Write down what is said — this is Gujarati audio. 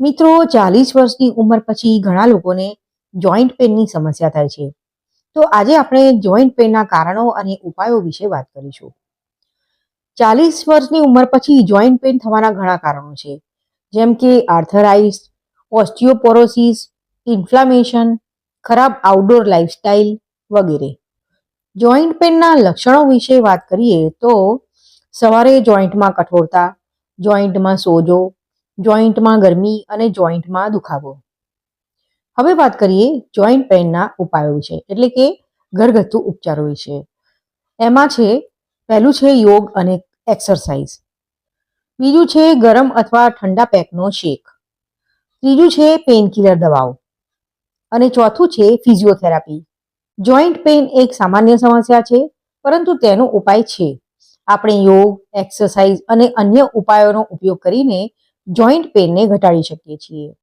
મિત્રો, 40 વર્ષની ઉંમર પછી ઘણા લોકોને જોઈન્ટ પેનની સમસ્યા થાય છે. તો આજે આપણે જોઈન્ટ પેનના કારણો અને ઉપાયો વિશે વાત કરીશું. 40 વર્ષની ઉંમર પછી જોઈન્ટ પેન થવાના ઘણા કારણો છે, જેમ કે આર્થરાઇટિસ, ઓસ્ટિયોપોરોસિસ, ઇન્ફ્લામેશન, ખરાબ આઉટડોર લાઇફસ્ટાઇલ વગેરે. જોઈન્ટ પેનના લક્ષણો વિશે વાત કરીએ તો સવારે જોઈન્ટમાં કઠોરતા, જોઈન્ટમાં સોજો, જોઈન્ટમાં ગરમી અને જોઈન્ટમાં દુખાવો. હવે વાત કરીએ જોઈન્ટ પેનના ઉપાયો વિશે, એટલે કે ઘરગથ્થુ ઉપચારો વિશે. એમાં છે, પહેલું છે યોગ અને એક્સરસાઇઝ. બીજું છે ગરમ અથવા ઠંડા પેકનો શેક. ત્રીજું છે પેનકિલર દવાઓ. અને ચોથું છે ફિઝિયોથેરાપી. જોઈન્ટ પેન એક સામાન્ય સમસ્યા છે, પરંતુ તેનો ઉપાય છે. આપણે યોગ, એક્સરસાઇઝ અને અન્ય ઉપાયોનો ઉપયોગ કરીને જોઈન્ટ પેનને ઘટાડી શકીએ છીએ.